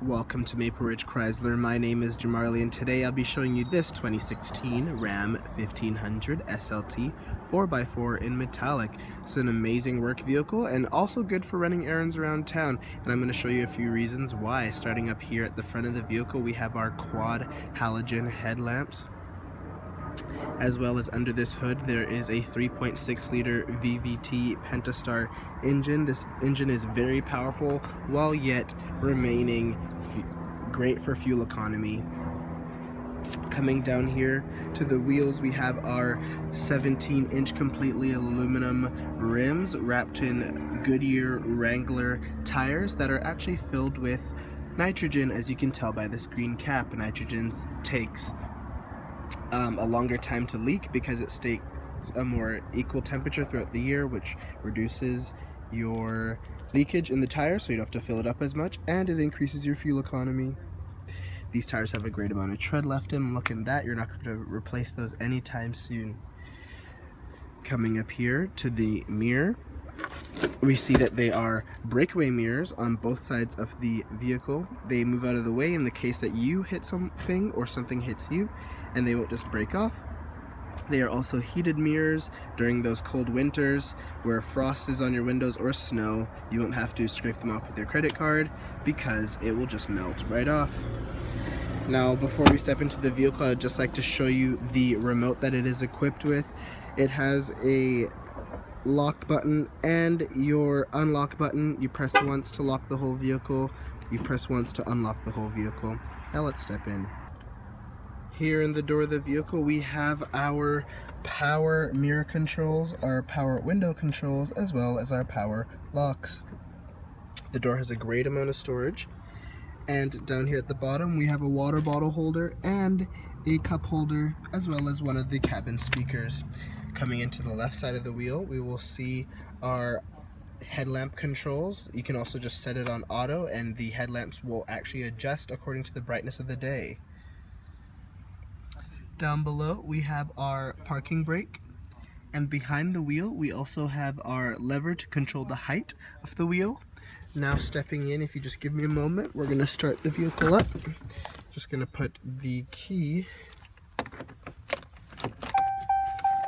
Welcome to Maple Ridge Chrysler. My name is Jamarly and today I'll be showing you this 2016 Ram 1500 SLT 4x4 in metallic. It's an amazing work vehicle and also good for running errands around town, and I'm going to show you a few reasons why. Starting up here at the front of the vehicle, we have our quad halogen headlamps. As well as under this hood, there is a 3.6 liter VVT Pentastar engine. This engine is very powerful while yet remaining great for fuel economy. Coming down here to the wheels, we have our 17-inch completely aluminum rims wrapped in Goodyear Wrangler tires that are actually filled with nitrogen, as you can tell by this green cap. Nitrogen takes a longer time to leak because it stays a more equal temperature throughout the year, which reduces your leakage in the tire, so you don't have to fill it up as much, and it increases your fuel economy. These tires have a great amount of tread left in them. Look at that, you're not going to replace those anytime soon. Coming up here to the mirror, we see that they are breakaway mirrors on both sides of the vehicle. They move out of the way in the case that you hit something or something hits you, and they won't just break off. They are also heated mirrors during those cold winters where frost is on your windows or snow. You won't have to scrape them off with your credit card because it will just melt right off. Now, before we step into the vehicle, I'd just like to show you the remote that it is equipped with. It has a lock button and your unlock button. You press once to lock the whole vehicle, you press once to unlock the whole vehicle. Now let's step in. Here in the door of the vehicle, we have our power mirror controls, our power window controls, as well as our power locks. The door has a great amount of storage, and down here at the bottom we have a water bottle holder and a cup holder, as well as one of the cabin speakers. Coming into the left side of the wheel, we will see our headlamp controls. You can also just set it on auto and the headlamps will actually adjust according to the brightness of the day. Down below we have our parking brake, and behind the wheel we also have our lever to control the height of the wheel. Now stepping in, if you just give me a moment, we're going to start the vehicle up. Just going to put the key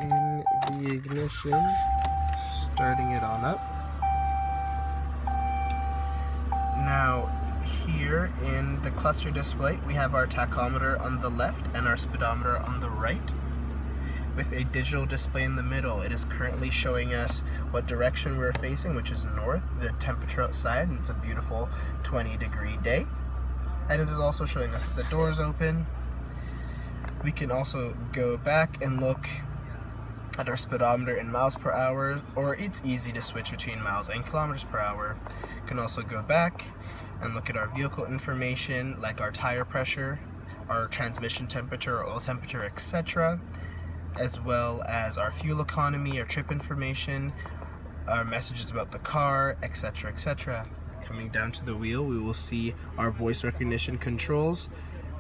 in the ignition, starting it on up. Now here in the cluster display, we have our tachometer on the left and our speedometer on the right, with a digital display in the middle. It is currently showing us what direction we're facing, which is north, the temperature outside, and it's a beautiful 20-degree day. And it is also showing us the doors open. We can also go back and look at our speedometer in miles per hour, or it's easy to switch between miles and kilometers per hour. You can also go back and look at our vehicle information, like our tire pressure, our transmission temperature, oil temperature, etc., as well as our fuel economy, our trip information, our messages about the car, etc., etc. Coming down to the wheel, we will see our voice recognition controls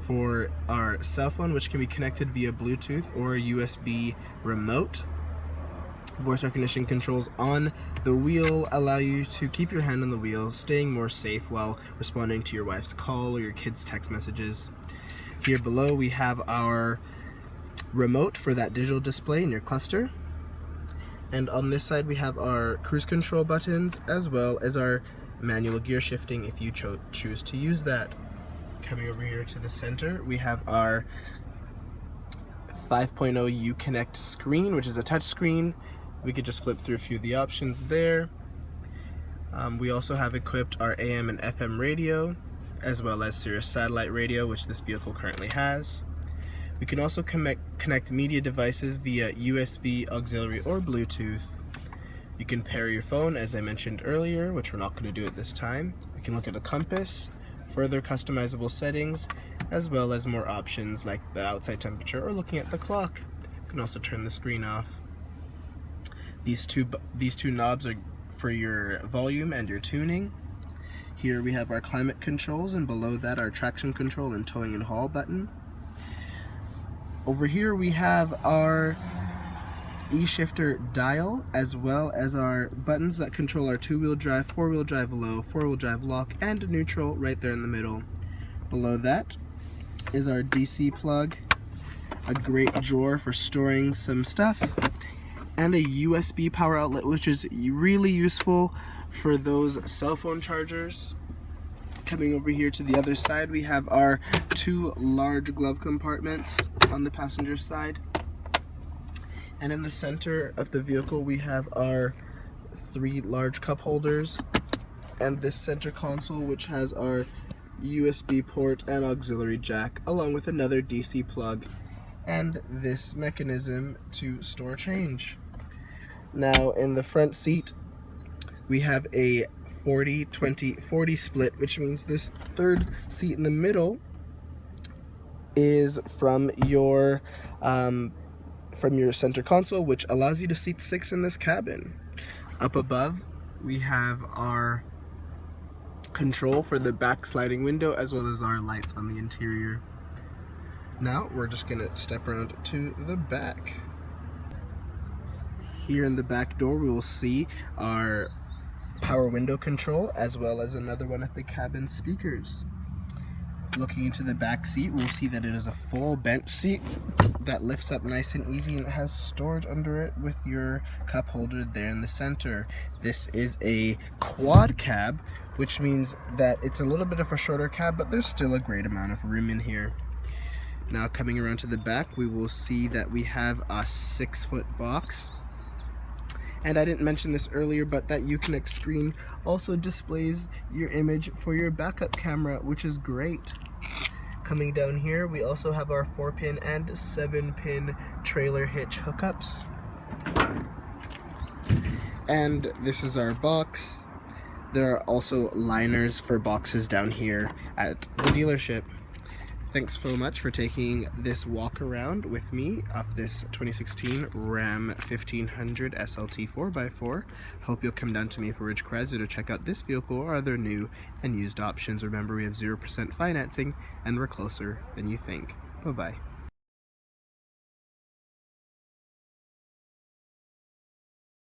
for our cell phone, which can be connected via Bluetooth or USB remote. Voice recognition controls on the wheel allow you to keep your hand on the wheel, staying more safe while responding to your wife's call or your kids' text messages. Here below we have our remote for that digital display in your cluster. And on this side we have our cruise control buttons, as well as our manual gear shifting if you choose to use that. Coming over here to the center, we have our 5.0 Uconnect screen, which is a touch screen. We could just flip through a few of the options there. We also have equipped our AM and FM radio, as well as Sirius satellite radio, which this vehicle currently has. We can also connect media devices via USB, auxiliary, or Bluetooth. You can pair your phone, as I mentioned earlier, which we're not going to do at this time. We can look at a compass, further customizable settings, as well as more options like the outside temperature or looking at the clock. You can also turn the screen off. These two knobs are for your volume and your tuning. Here we have our climate controls, and below that our traction control and towing and haul button. Over here we have our E-shifter dial, as well as our buttons that control our two-wheel drive, four-wheel drive low, four-wheel drive lock, and neutral right there in the middle. Below that is our DC plug, a great drawer for storing some stuff, and a USB power outlet, which is really useful for those cell phone chargers. Coming over here to the other side, we have our 2 large glove compartments on the passenger side. And in the center of the vehicle, we have our 3 large cup holders and this center console, which has our USB port and auxiliary jack, along with another DC plug and this mechanism to store change. Now in the front seat, we have a 40-20-40 split, which means this third seat in the middle is from your center console, which allows you to seat 6 in this cabin. Up above, we have our control for the back sliding window, as well as our lights on the interior. Now we're just gonna step around to the back. Here in the back door, we will see our power window control, as well as another one of the cabin speakers. Looking into the back seat, we'll see that it is a full bench seat that lifts up nice and easy, and it has storage under it with your cup holder there in the center. This is a quad cab, which means that it's a little bit of a shorter cab, but there's still a great amount of room in here. Now coming around to the back, we will see that we have a 6-foot box. And I didn't mention this earlier, but that Uconnect screen also displays your image for your backup camera, which is great. Coming down here, we also have our 4-pin and 7-pin trailer hitch hookups. And this is our box. There are also liners for boxes down here at the dealership. Thanks so much for taking this walk around with me of this 2016 Ram 1500 SLT 4x4. Hope you'll come down to Maple Ridge Chrysler to check out this vehicle or other new and used options. Remember, we have 0% financing and we're closer than you think. Bye-bye.